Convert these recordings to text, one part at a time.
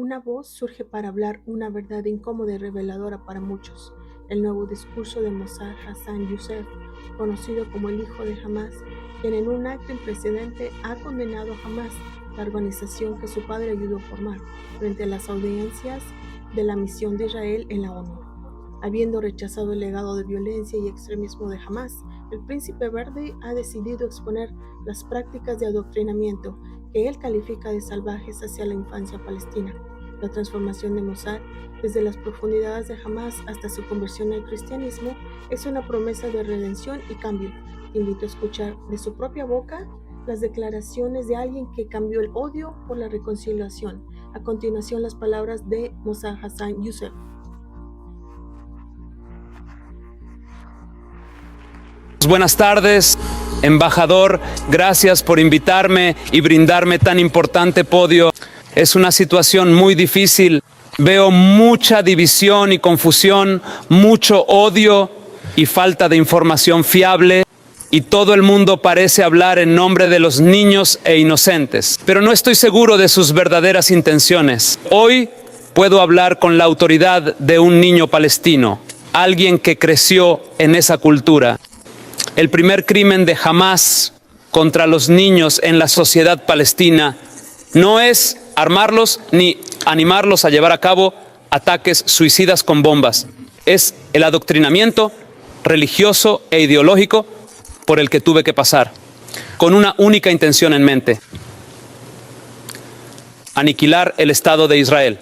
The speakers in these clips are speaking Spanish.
Una voz surge para hablar una verdad incómoda y reveladora para muchos. El nuevo discurso de Mossad Hassan Youssef, conocido como el hijo de Hamas, quien en un acto imprecedente ha condenado a Hamas, la organización que su padre ayudó a formar, frente a las audiencias de la misión de Israel en la ONU. Habiendo rechazado el legado de violencia y extremismo de Hamas, el príncipe verde ha decidido exponer las prácticas de adoctrinamiento que él califica de salvajes hacia la infancia palestina. La transformación de Mossad, desde las profundidades de Hamas hasta su conversión al cristianismo, es una promesa de redención y cambio. Te invito a escuchar de su propia boca las declaraciones de alguien que cambió el odio por la reconciliación. A continuación, las palabras de Mossad Hassan Youssef. Buenas tardes, embajador, gracias por invitarme y brindarme tan importante podio. Es una situación muy difícil, veo mucha división y confusión, mucho odio y falta de información fiable, y todo el mundo parece hablar en nombre de los niños e inocentes, pero no estoy seguro de sus verdaderas intenciones. Hoy puedo hablar con la autoridad de un niño palestino, alguien que creció en esa cultura. El primer crimen de Hamas contra los niños en la sociedad palestina no es armarlos ni animarlos a llevar a cabo ataques suicidas con bombas. Es el adoctrinamiento religioso e ideológico por el que tuve que pasar, con una única intención en mente: aniquilar el Estado de Israel.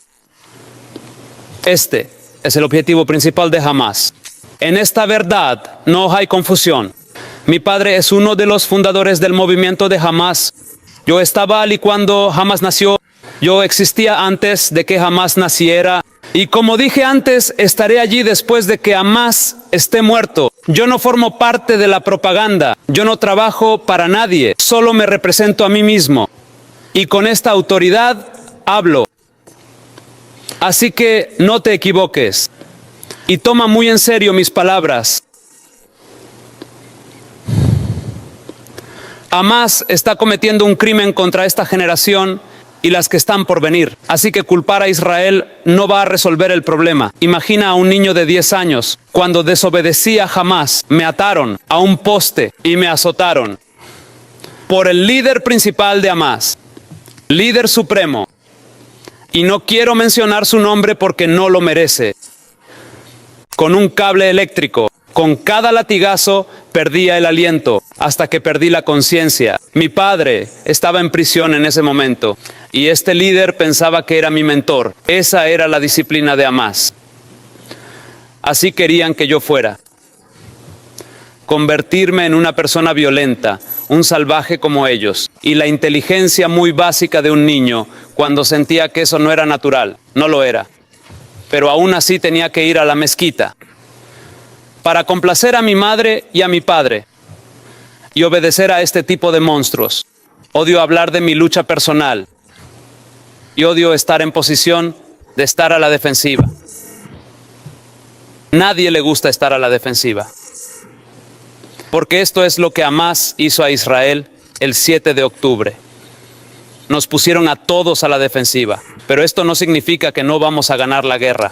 Este es el objetivo principal de Hamas. En esta verdad no hay confusión. Mi padre es uno de los fundadores del movimiento de Hamas. Yo estaba allí cuando Hamas nació. Yo existía antes de que Hamas naciera. Y como dije antes, estaré allí después de que Hamas esté muerto. Yo no formo parte de la propaganda. Yo no trabajo para nadie. Solo me represento a mí mismo. Y con esta autoridad hablo. Así que no te equivoques. Y toma muy en serio mis palabras. Hamas está cometiendo un crimen contra esta generación y las que están por venir. Así que culpar a Israel no va a resolver el problema. Imagina a un niño de 10 años. Cuando desobedecí a Hamas, me ataron a un poste y me azotaron. Por el líder principal de Hamas, líder supremo. Y no quiero mencionar su nombre porque no lo merece. Con un cable eléctrico. Con cada latigazo perdía el aliento hasta que perdí la conciencia. Mi padre estaba en prisión en ese momento y este líder pensaba que era mi mentor. Esa era la disciplina de Hamas. Así querían que yo fuera. Convertirme en una persona violenta, un salvaje como ellos. Y la inteligencia muy básica de un niño cuando sentía que eso no era natural. No lo era. Pero aún así tenía que ir a la mezquita para complacer a mi madre y a mi padre y obedecer a este tipo de monstruos. Odio hablar de mi lucha personal y odio estar en posición de estar a la defensiva. Nadie le gusta estar a la defensiva, porque esto es lo que Hamas hizo a Israel el 7 de octubre. Nos pusieron a todos a la defensiva, pero esto no significa que no vamos a ganar la guerra.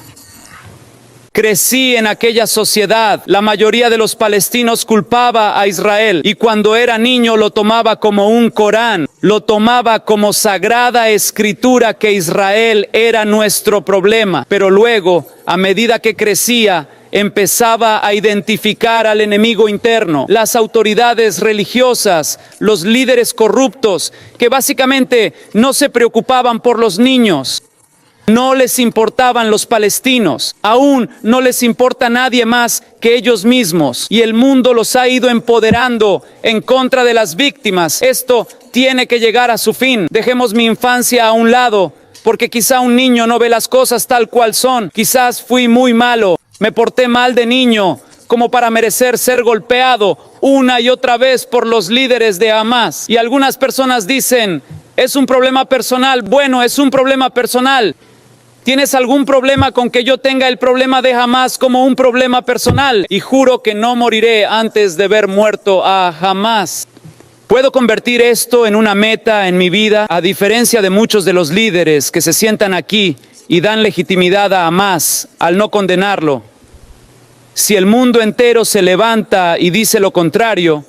Crecí en aquella sociedad. La mayoría de los palestinos culpaba a Israel y cuando era niño lo tomaba como un Corán, lo tomaba como sagrada escritura que Israel era nuestro problema. Pero luego, a medida que crecía, empezaba a identificar al enemigo interno, las autoridades religiosas, los líderes corruptos, que básicamente no se preocupaban por los niños. No les importaban los palestinos, aún no les importa nadie más que ellos mismos. Y el mundo los ha ido empoderando en contra de las víctimas. Esto tiene que llegar a su fin. Dejemos mi infancia a un lado, porque quizá un niño no ve las cosas tal cual son. Quizás fui muy malo, me porté mal de niño, como para merecer ser golpeado una y otra vez por los líderes de Hamas. Y algunas personas dicen, es un problema personal. Bueno, es un problema personal. ¿Tienes algún problema con que yo tenga el problema de Hamas como un problema personal? Y juro que no moriré antes de ver muerto a Hamas. Puedo convertir esto en una meta en mi vida, a diferencia de muchos de los líderes que se sientan aquí y dan legitimidad a Hamás al no condenarlo. Si el mundo entero se levanta y dice lo contrario,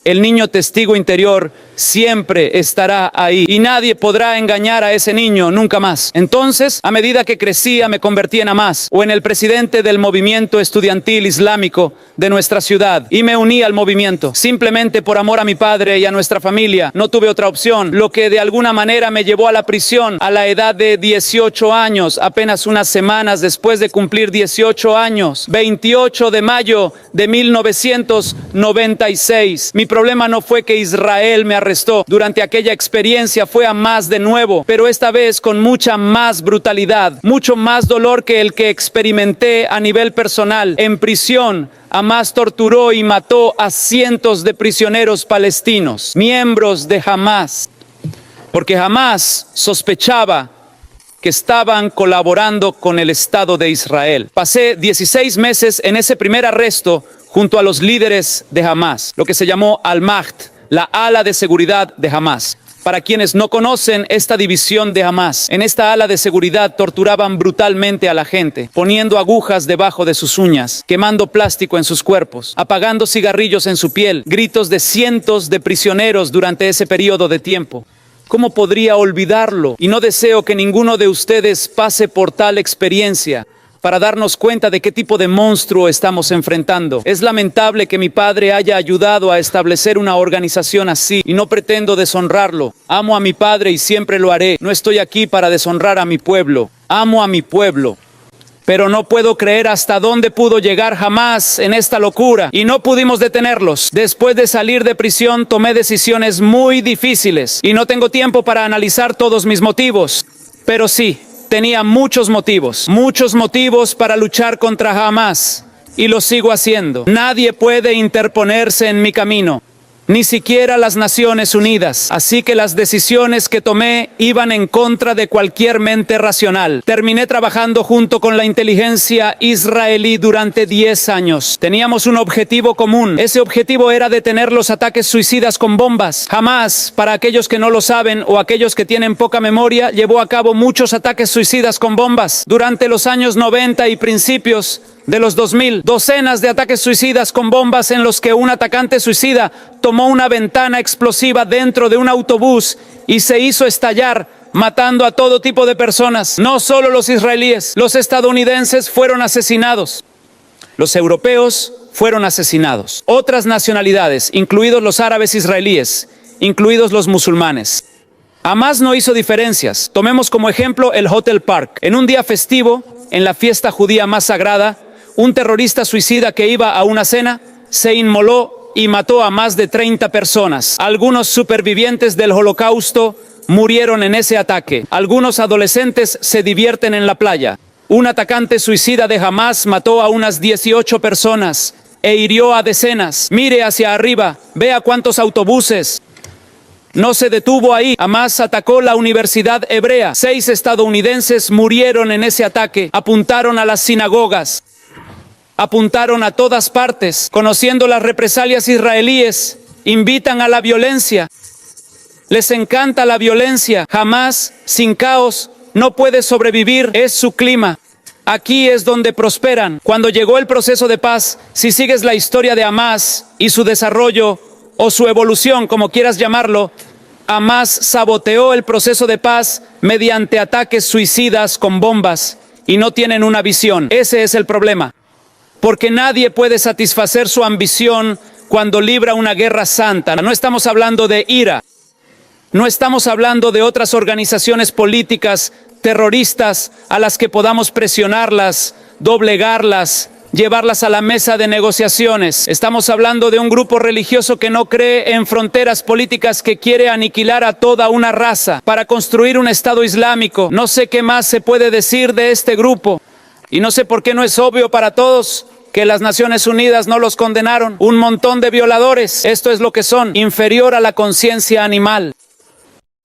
el niño testigo interior siempre estará ahí y nadie podrá engañar a ese niño nunca más. Entonces, a medida que crecía, me convertí en Hamás o en el presidente del movimiento estudiantil islámico de nuestra ciudad y me uní al movimiento simplemente por amor a mi padre y a nuestra familia. No tuve otra opción, lo que de alguna manera me llevó a la prisión a la edad de 18 años, apenas unas semanas después de cumplir 18 años, 28 de mayo de 1996. Mi problema no fue que Israel me arrestó. Durante aquella experiencia fue Hamás de nuevo, pero esta vez con mucha más brutalidad, mucho más dolor que el que experimenté a nivel personal. En prisión, Hamás torturó y mató a cientos de prisioneros palestinos, miembros de Hamás, porque Hamás sospechaba que estaban colaborando con el Estado de Israel. Pasé 16 meses en ese primer arresto junto a los líderes de Hamás, lo que se llamó Al-Mahd, la ala de seguridad de Hamás. Para quienes no conocen esta división de Hamás, en esta ala de seguridad torturaban brutalmente a la gente, poniendo agujas debajo de sus uñas, quemando plástico en sus cuerpos, apagando cigarrillos en su piel, gritos de cientos de prisioneros durante ese periodo de tiempo. ¿Cómo podría olvidarlo? Y no deseo que ninguno de ustedes pase por tal experiencia para darnos cuenta de qué tipo de monstruo estamos enfrentando. Es lamentable que mi padre haya ayudado a establecer una organización así y no pretendo deshonrarlo. Amo a mi padre y siempre lo haré. No estoy aquí para deshonrar a mi pueblo. Amo a mi pueblo. Pero no puedo creer hasta dónde pudo llegar Hamás en esta locura y no pudimos detenerlos. Después de salir de prisión tomé decisiones muy difíciles y no tengo tiempo para analizar todos mis motivos. Pero sí, tenía muchos motivos para luchar contra Hamás y lo sigo haciendo. Nadie puede interponerse en mi camino, ni siquiera las Naciones Unidas. Así que las decisiones que tomé iban en contra de cualquier mente racional. Terminé trabajando junto con la inteligencia israelí durante 10 años. Teníamos un objetivo común. Ese objetivo era detener los ataques suicidas con bombas. Hamás, para aquellos que no lo saben o aquellos que tienen poca memoria, llevó a cabo muchos ataques suicidas con bombas. Durante los años 90 y principios de los 2000, docenas de ataques suicidas con bombas en los que un atacante suicida tomó una ventana explosiva dentro de un autobús y se hizo estallar, matando a todo tipo de personas. No solo los israelíes, los estadounidenses fueron asesinados, los europeos fueron asesinados, otras nacionalidades, incluidos los árabes israelíes, incluidos los musulmanes. Hamás no hizo diferencias. Tomemos como ejemplo el Hotel Park. En un día festivo, en la fiesta judía más sagrada, un terrorista suicida que iba a una cena se inmoló y mató a más de 30 personas. Algunos supervivientes del Holocausto murieron en ese ataque. Algunos adolescentes se divierten en la playa. Un atacante suicida de Hamás mató a unas 18 personas e hirió a decenas. Mire hacia arriba, vea cuántos autobuses. No se detuvo ahí. Hamás atacó la Universidad Hebrea. 6 estadounidenses murieron en ese ataque. Apuntaron a las sinagogas. Apuntaron a todas partes. Conociendo las represalias israelíes, invitan a la violencia. Les encanta la violencia. Hamás, sin caos, no puede sobrevivir. Es su clima. Aquí es donde prosperan. Cuando llegó el proceso de paz, si sigues la historia de Hamás y su desarrollo o su evolución, como quieras llamarlo, Hamás saboteó el proceso de paz mediante ataques suicidas con bombas y no tienen una visión. Ese es el problema. Porque nadie puede satisfacer su ambición cuando libra una guerra santa. No estamos hablando de IRA. No estamos hablando de otras organizaciones políticas terroristas a las que podamos presionarlas, doblegarlas, llevarlas a la mesa de negociaciones. Estamos hablando de un grupo religioso que no cree en fronteras políticas, que quiere aniquilar a toda una raza para construir un Estado islámico. No sé qué más se puede decir de este grupo. Y no sé por qué no es obvio para todos que las Naciones Unidas no los condenaron. Un montón de violadores. Esto es lo que son, inferior a la conciencia animal.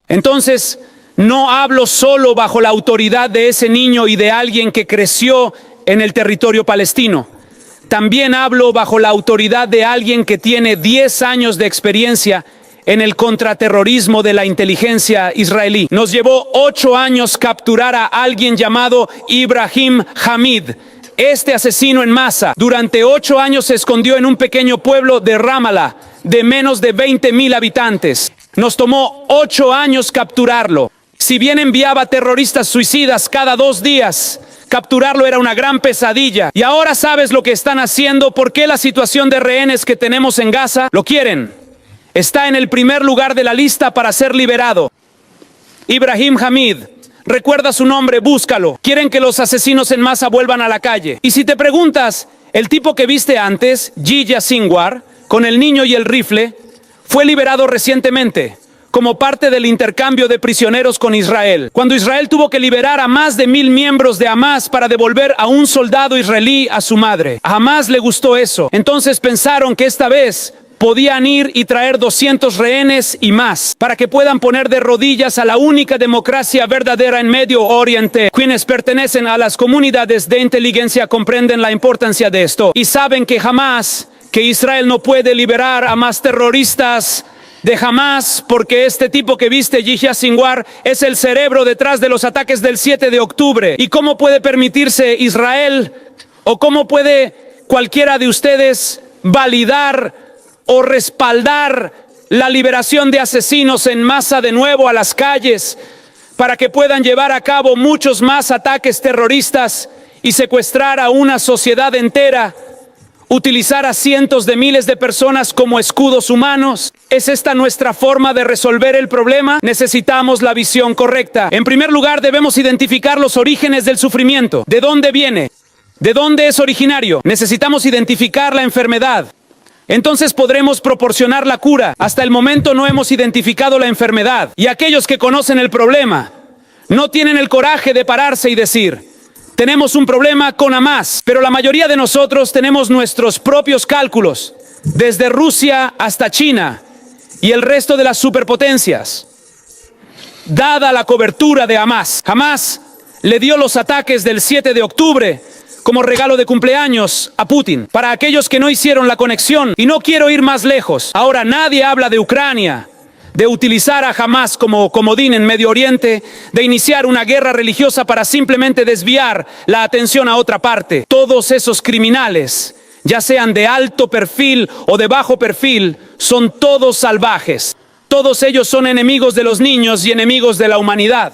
Entonces, no hablo solo bajo la autoridad de ese niño y de alguien que creció en el territorio palestino. También hablo bajo la autoridad de alguien que tiene 10 años de experiencia en el contraterrorismo de la inteligencia israelí. Nos llevó 8 años capturar a alguien llamado Ibrahim Hamid. Este asesino en masa durante 8 años se escondió en un pequeño pueblo de Ramallah de menos de 20,000 habitantes. Nos tomó 8 años capturarlo. Si bien enviaba terroristas suicidas cada 2 días, capturarlo era una gran pesadilla. Y ahora sabes lo que están haciendo. ¿Por qué la situación de rehenes que tenemos en Gaza lo quieren? Está en el primer lugar de la lista para ser liberado. Ibrahim Hamid. Recuerda su nombre, búscalo. Quieren que los asesinos en masa vuelvan a la calle. Y si te preguntas, el tipo que viste antes, Yihya Sinwar, con el niño y el rifle, fue liberado recientemente como parte del intercambio de prisioneros con Israel. Cuando Israel tuvo que liberar a más de 1,000 miembros de Hamás para devolver a un soldado israelí a su madre. A Hamás le gustó eso. Entonces pensaron que esta vez podían ir y traer 200 rehenes y más, para que puedan poner de rodillas a la única democracia verdadera en Medio Oriente. Quienes pertenecen a las comunidades de inteligencia comprenden la importancia de esto y saben que jamás, que Israel no puede liberar a más terroristas de Hamás, porque este tipo que viste, Yihya Sinwar, es el cerebro detrás de los ataques del 7 de octubre. ¿Y cómo puede permitirse Israel, o cómo puede cualquiera de ustedes validar o respaldar la liberación de asesinos en masa de nuevo a las calles para que puedan llevar a cabo muchos más ataques terroristas y secuestrar a una sociedad entera, utilizar a cientos de miles de personas como escudos humanos? ¿Es esta nuestra forma de resolver el problema? Necesitamos la visión correcta. En primer lugar, debemos identificar los orígenes del sufrimiento. ¿De dónde viene? ¿De dónde es originario? Necesitamos identificar la enfermedad. Entonces podremos proporcionar la cura. Hasta el momento no hemos identificado la enfermedad. Y aquellos que conocen el problema no tienen el coraje de pararse y decir: tenemos un problema con Hamás. Pero la mayoría de nosotros tenemos nuestros propios cálculos, desde Rusia hasta China y el resto de las superpotencias. Dada la cobertura de Hamás, Hamás le dio los ataques del 7 de octubre como regalo de cumpleaños a Putin. Para aquellos que no hicieron la conexión, y no quiero ir más lejos, ahora nadie habla de Ucrania, de utilizar a Hamás como comodín en Medio Oriente, de iniciar una guerra religiosa para simplemente desviar la atención a otra parte. Todos esos criminales, ya sean de alto perfil o de bajo perfil, son todos salvajes. Todos ellos son enemigos de los niños y enemigos de la humanidad.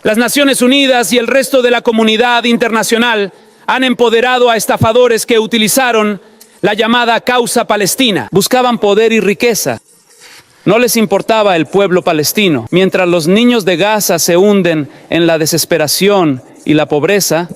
Las Naciones Unidas y el resto de la comunidad internacional han empoderado a estafadores que utilizaron la llamada causa palestina. Buscaban poder y riqueza. No les importaba el pueblo palestino. Mientras los niños de Gaza se hunden en la desesperación y la pobreza,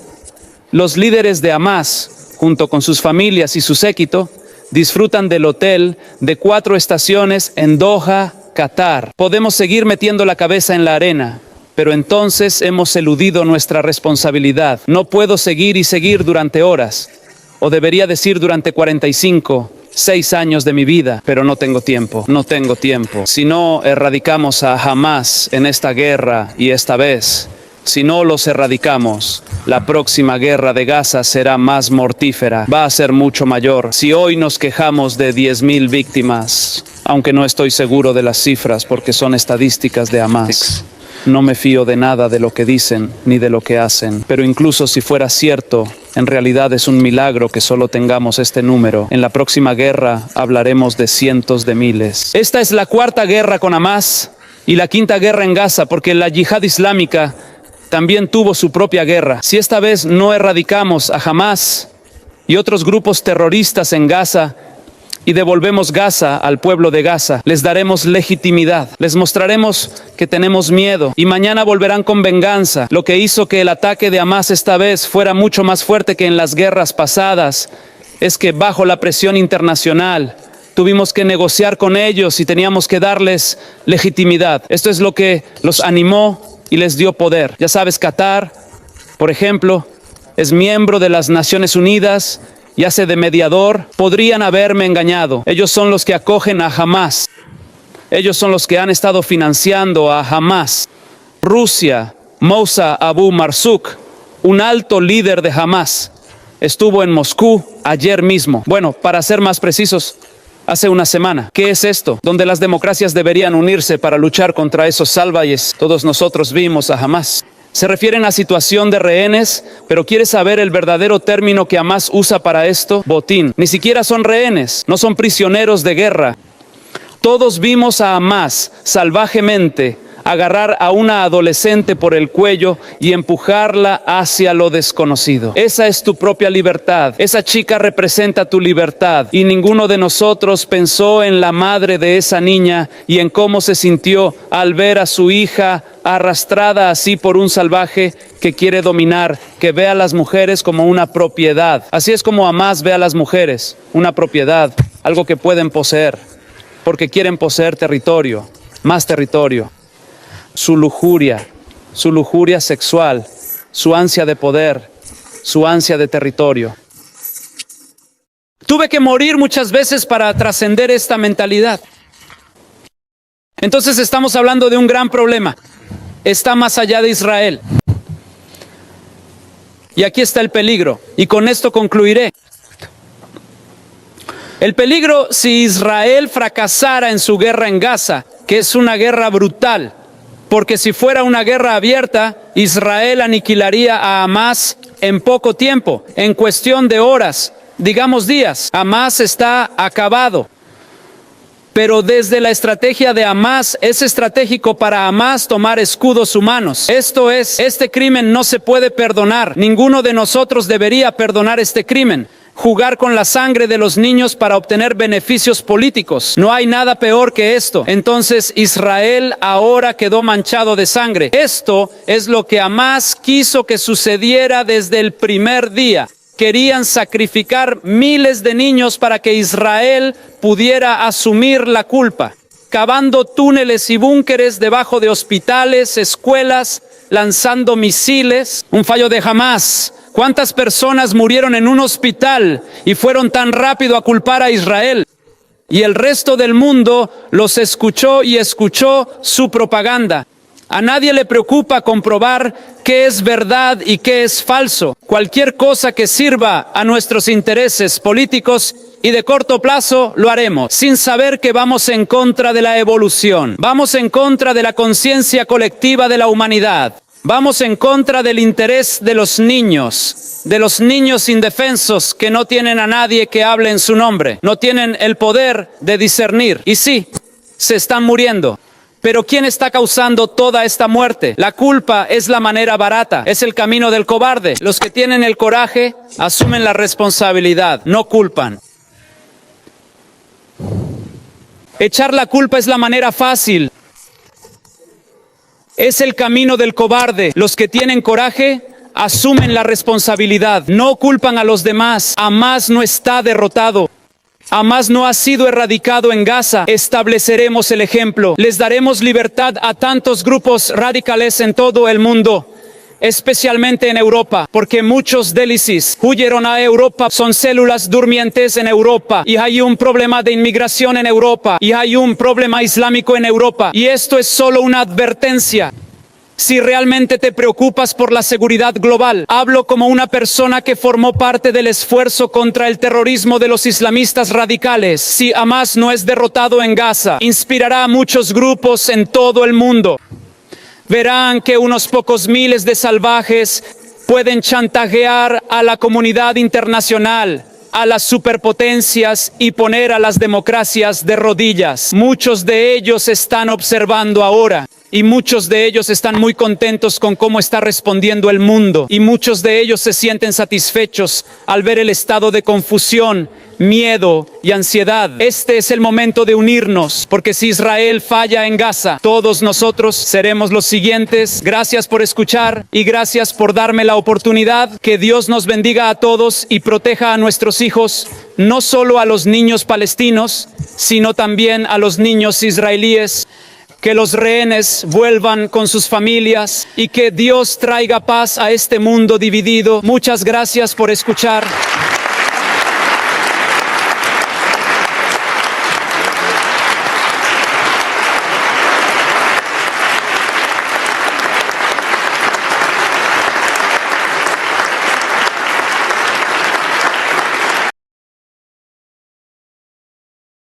los líderes de Hamás, junto con sus familias y su séquito, disfrutan del hotel de 4 estaciones en Doha, Qatar. Podemos seguir metiendo la cabeza en la arena, pero entonces hemos eludido nuestra responsabilidad. No puedo seguir durante horas, o debería decir durante 6 años de mi vida, pero no tengo tiempo. Si no erradicamos a Hamás en esta guerra, y esta vez, si no los erradicamos, la próxima guerra de Gaza será más mortífera, va a ser mucho mayor. Si hoy nos quejamos de 10,000 víctimas, aunque no estoy seguro de las cifras porque son estadísticas de Hamás, no me fío de nada de lo que dicen ni de lo que hacen. Pero incluso si fuera cierto, en realidad es un milagro que solo tengamos este número. En la próxima guerra hablaremos de cientos de miles. Esta es la 4ª guerra con Hamás y la 5ª guerra en Gaza, porque la yihad islámica también tuvo su propia guerra. Si esta vez no erradicamos a Hamás y otros grupos terroristas en Gaza, y devolvemos Gaza al pueblo de Gaza, les daremos legitimidad, les mostraremos que tenemos miedo, y mañana volverán con venganza. Lo que hizo que el ataque de Hamás esta vez fuera mucho más fuerte que en las guerras pasadas es que bajo la presión internacional tuvimos que negociar con ellos y teníamos que darles legitimidad. Esto es lo que los animó y les dio poder. Ya sabes, Qatar, por ejemplo, es miembro de las Naciones Unidas y hace de mediador. Podrían haberme engañado. Ellos son los que acogen a Hamás. Ellos son los que han estado financiando a Hamás. Rusia, Moussa Abu Marzuk, un alto líder de Hamás, estuvo en Moscú ayer mismo. Bueno, para ser más precisos, hace una semana. ¿Qué es esto? Donde las democracias deberían unirse para luchar contra esos salvajes. Todos nosotros vimos a Hamás. Se refieren a situación de rehenes, pero ¿quieres saber el verdadero término que Hamás usa para esto? Botín. Ni siquiera son rehenes, no son prisioneros de guerra. Todos vimos a Hamás salvajemente agarrar a una adolescente por el cuello y empujarla hacia lo desconocido. Esa es tu propia libertad. Esa chica representa tu libertad. Y ninguno de nosotros pensó en la madre de esa niña y en cómo se sintió al ver a su hija arrastrada así por un salvaje que quiere dominar, que ve a las mujeres como una propiedad. Así es como Hamás ve a las mujeres, una propiedad, algo que pueden poseer, porque quieren poseer territorio, más territorio. Su lujuria sexual, su ansia de poder, su ansia de territorio. Tuve que morir muchas veces para trascender esta mentalidad. Entonces estamos hablando de un gran problema. Está más allá de Israel. Y aquí está el peligro. Y con esto concluiré. El peligro si Israel fracasara en su guerra en Gaza, que es una guerra brutal. Porque si fuera una guerra abierta, Israel aniquilaría a Hamás en poco tiempo, en cuestión de horas, digamos días. Hamás está acabado. Pero desde la estrategia de Hamás, es estratégico para Hamás tomar escudos humanos. Esto es, este crimen no se puede perdonar. Ninguno de nosotros debería perdonar este crimen. Jugar con la sangre de los niños para obtener beneficios políticos. No hay nada peor que esto. Entonces Israel ahora quedó manchado de sangre. Esto es lo que Hamás quiso que sucediera desde el primer día. Querían sacrificar miles de niños para que Israel pudiera asumir la culpa. Cavando túneles y búnkeres debajo de hospitales, escuelas, lanzando misiles. Un fallo de Hamás. ¿Cuántas personas murieron en un hospital y fueron tan rápido a culpar a Israel? Y el resto del mundo los escuchó y escuchó su propaganda. A nadie le preocupa comprobar qué es verdad y qué es falso. Cualquier cosa que sirva a nuestros intereses políticos y de corto plazo lo haremos, sin saber que vamos en contra de la evolución. Vamos en contra de la conciencia colectiva de la humanidad. Vamos en contra del interés de los niños indefensos que no tienen a nadie que hable en su nombre, no tienen el poder de discernir. Y sí, se están muriendo. Pero ¿quién está causando toda esta muerte? La culpa es la manera barata, es el camino del cobarde. Los que tienen el coraje asumen la responsabilidad, no culpan. Echar la culpa es la manera fácil. Es el camino del cobarde. Los que tienen coraje asumen la responsabilidad, no culpan a los demás. Hamás no está derrotado. Hamás no ha sido erradicado en Gaza. Estableceremos el ejemplo. Les daremos libertad a tantos grupos radicales en todo el mundo, especialmente en Europa, porque muchos del ISIS huyeron a Europa, son células durmientes en Europa, y hay un problema de inmigración en Europa, y hay un problema islámico en Europa, y esto es solo una advertencia. Si realmente te preocupas por la seguridad global, hablo como una persona que formó parte del esfuerzo contra el terrorismo de los islamistas radicales. Si Hamás no es derrotado en Gaza, inspirará a muchos grupos en todo el mundo. Verán que unos pocos miles de salvajes pueden chantajear a la comunidad internacional, a las superpotencias y poner a las democracias de rodillas. Muchos de ellos están observando ahora. Y muchos de ellos están muy contentos con cómo está respondiendo el mundo. Y muchos de ellos se sienten satisfechos al ver el estado de confusión, miedo y ansiedad. Este es el momento de unirnos, porque si Israel falla en Gaza, todos nosotros seremos los siguientes. Gracias por escuchar y gracias por darme la oportunidad. Que Dios nos bendiga a todos y proteja a nuestros hijos, no solo a los niños palestinos, sino también a los niños israelíes. Que los rehenes vuelvan con sus familias y que Dios traiga paz a este mundo dividido. Muchas gracias por escuchar.